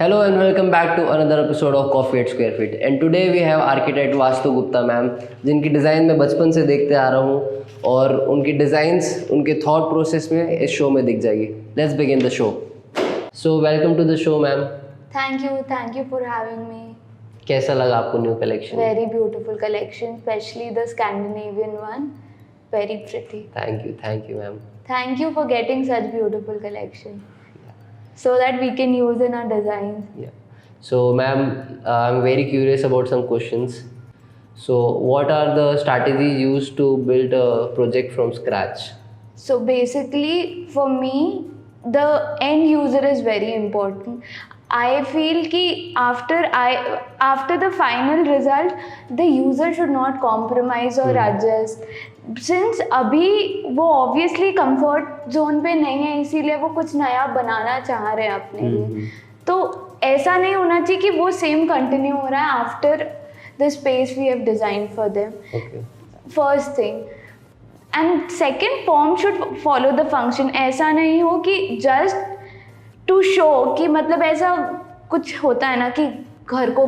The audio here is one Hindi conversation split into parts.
Hello and welcome back to another episode of Coffee at Square Feet. And today we have architect vastu Gupta ma'am, जिनकी डिज़ाइन मैं बचपन से देखते आ रहा हूँ और उनकी डिज़ाइंस उनके थॉट प्रोसेस में इस शो में दिख जाएगी. Let's begin the show. So welcome to the show ma'am. Thank you for having me. कैसा लगा आपको new collection? Very beautiful collection, especially the Scandinavian one. Very pretty. Thank you ma'am. Thank you for getting such beautiful collection. So that we can use in our designs. Yeah. So ma'am, I'm very curious about some questions. So what are the strategies used to build a project from scratch? So basically for me, the end user is very important. I feel कि after the final result, the user should not compromise or adjust. Since अभी वो obviously comfort zone पे नहीं है, इसीलिए वो कुछ नया बनाना चाह रहे हैं अपने लिए. तो ऐसा नहीं होना चाहिए कि वो same continue हो रहा है after the space we have designed for them. Okay. First thing. And second, form should follow the function. ऐसा नहीं हो कि just टू शो कि मतलब ऐसा कुछ होता है ना कि घर को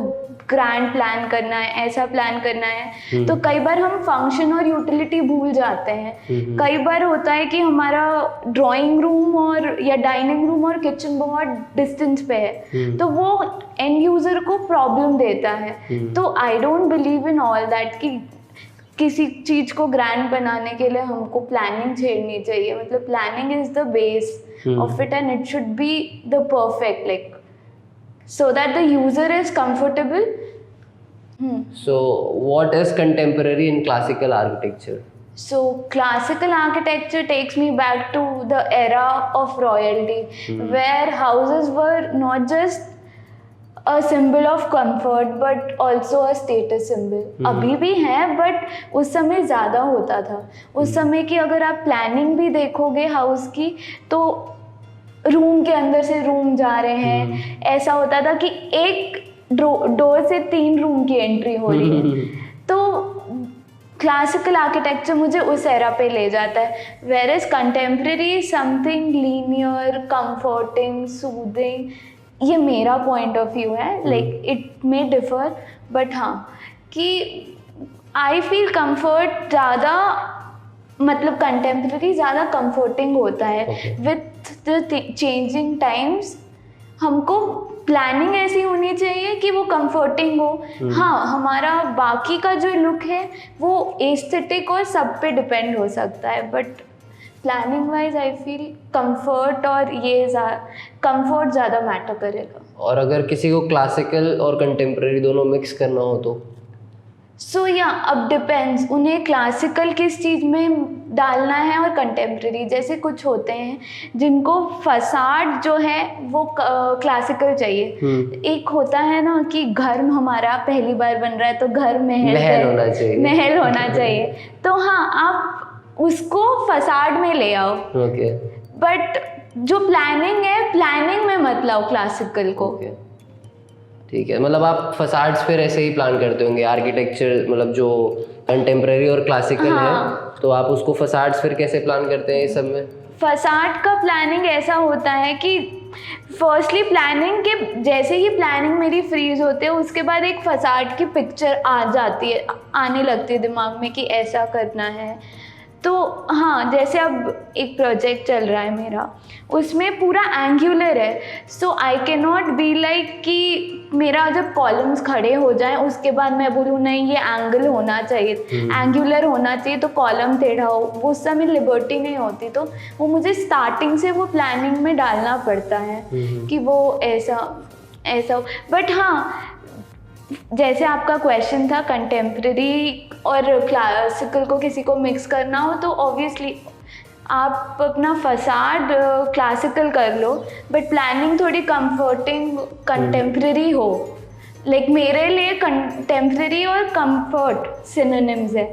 ग्रैंड प्लान करना है, ऐसा प्लान करना है, तो कई बार हम फंक्शन और यूटिलिटी भूल जाते हैं. कई बार होता है कि हमारा ड्राइंग रूम और या डाइनिंग रूम और किचन बहुत डिस्टेंस पे है, तो वो एंड यूज़र को प्रॉब्लम देता है. तो I don't believe in all that कि किसी चीज़ को ग्रैंड बनाने के लिए हमको प्लानिंग छेड़नी चाहिए. मतलब planning is the base of it and it should be the perfect, like so that the user is comfortable. So what is contemporary in classical architecture? So classical architecture takes me back to the era of royalty, where houses were not just a symbol of comfort but also a status symbol. अभी भी है but उस समय ज़्यादा होता था. उस समय की अगर आप प्लानिंग भी देखोगे हाउस की, तो रूम के अंदर से रूम जा रहे हैं. ऐसा होता था कि एक डोर से 3 रूम की एंट्री हो रही है. तो क्लासिकल आर्किटेक्चर मुझे उस एरा पे ले जाता है. Where is contemporary something linear, comforting, soothing. ये मेरा पॉइंट ऑफ व्यू है. Like it may differ but हाँ कि आई फील कंफर्ट ज़्यादा, मतलब कंटेम्प्रेरी ज़्यादा कंफर्टिंग होता है. विथ द चेंजिंग टाइम्स हमको प्लानिंग ऐसी होनी चाहिए कि वो कंफर्टिंग हो. हाँ, हमारा बाकी का जो लुक है वो एस्थेटिक और सब पे डिपेंड हो सकता है, but planning wise I feel comfort और ये कंफर्ट ज़्यादा मैटर करेगा. और अगर किसी को क्लासिकल और कंटेम्प्रेरी दोनों मिक्स करना हो तो सो या अब डिपेंड्स उन्हें क्लासिकल किस चीज़ में डालना है और कंटेम्प्रेरी. जैसे कुछ होते हैं जिनको फसाड जो है वो क्लासिकल चाहिए. एक होता है ना कि घर हमारा पहली बार बन रहा है तो घर महल होना चाहिए. तो हाँ, आप उसको फसाड में ले आओ. बट जो प्लानिंग है, प्लानिंग में मत लाओ क्लासिकल को. ठीक है, मतलब आप फसाड्स फिर ऐसे ही प्लान करते होंगे. आर्किटेक्चर मतलब जो कंटेम्प्रेरी और क्लासिकल है, तो आप उसको फसाड्स फिर कैसे प्लान करते हैं इस सब में? फसाड का प्लानिंग ऐसा होता है कि फर्स्टली प्लानिंग के जैसे ही प्लानिंग मेरी फ्रीज होती है, उसके बाद एक फसाड की पिक्चर आने लगती है दिमाग में कि ऐसा करना है. तो हाँ, जैसे अब एक प्रोजेक्ट चल रहा है मेरा, उसमें पूरा एंगुलर है. So I can not be like कि मेरा जब कॉलम्स खड़े हो जाएं उसके बाद मैं बोलूँ नहीं ये एंगल होना चाहिए, एंगुलर होना चाहिए तो कॉलम टेढ़ा हो. वो उस समय लिबर्टी नहीं होती. तो वो मुझे स्टार्टिंग से वो प्लानिंग में डालना पड़ता है कि वो ऐसा. बट हाँ, जैसे आपका क्वेश्चन था कंटेम्प्रेरी और क्लासिकल को किसी को मिक्स करना हो, तो ऑब्वियसली आप अपना फसाड क्लासिकल कर लो, बट प्लानिंग थोड़ी कंफर्टिंग कंटेम्प्रेरी हो. लाइक मेरे लिए कंटेम्प्रेरी और कंफर्ट सिनोनिम्स है.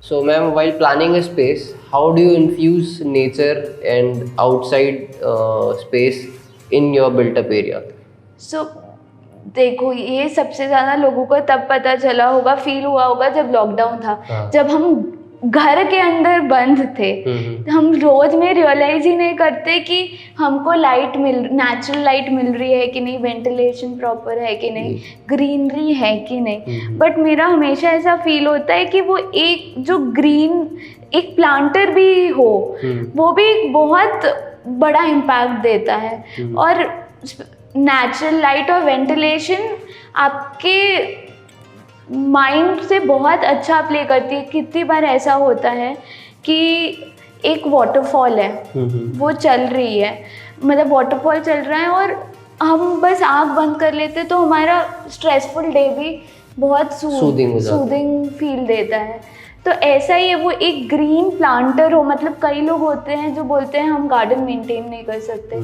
So ma'am, while planning a space, how do you infuse nature and outside space in your built-up area? So देखो, ये सबसे ज़्यादा लोगों को तब पता चला होगा, फील हुआ होगा जब लॉकडाउन था. जब हम घर के अंदर बंद थे। हम रोज में रियलाइज ही नहीं करते कि हमको नेचुरल लाइट मिल रही है कि नहीं, वेंटिलेशन प्रॉपर है कि नहीं, ग्रीनरी है कि नहीं। बट मेरा हमेशा ऐसा फील होता है कि वो एक जो ग्रीन एक प्लांटर भी हो, वो भी एक बहुत बड़ा इम्पैक्ट देता है। और नेचुरल लाइट और वेंटिलेशन आपके माइंड से बहुत अच्छा प्ले करती है। कितनी बार ऐसा होता है कि एक वाटरफॉल है, वो चल रही है, मतलब वाटरफॉल चल रहा है और हम बस आँख बंद कर लेते तो हमारा स्ट्रेसफुल डे भी बहुत सूदिंग फील देता है। तो ऐसा ही है, वो एक ग्रीन प्लांटर हो। मतलब कई लोग होते हैं जो बोलते हैं हम गार्डन मेंटेन नहीं कर सकते,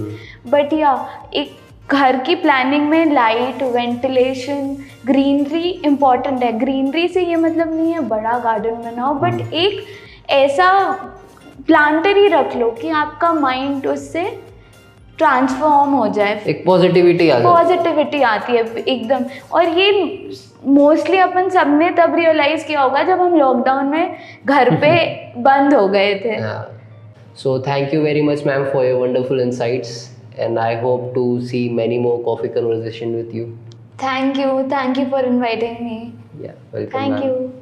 बट या एक घर की प्लानिंग में लाइट, वेंटिलेशन, ग्रीनरी इम्पॉर्टेंट है। ग्रीनरी से ये मतलब नहीं है बड़ा गार्डन बनाओ, बट एक ऐसा प्लांटर ही रख लो कि आपका माइंड उससे ट्रांसफॉर्म हो जाए, एक पॉजिटिविटी आती है एकदम। और ये मोस्टली अपन सबने तब रियलाइज किया होगा जब हम लॉकडाउन में घर पे बंद हो गए थे। So thank you very much, ma'am, for your wonderful insights, and I hope to see many more coffee conversation with you. Thank you for inviting me. Yeah, welcome. Thank ma'am. you.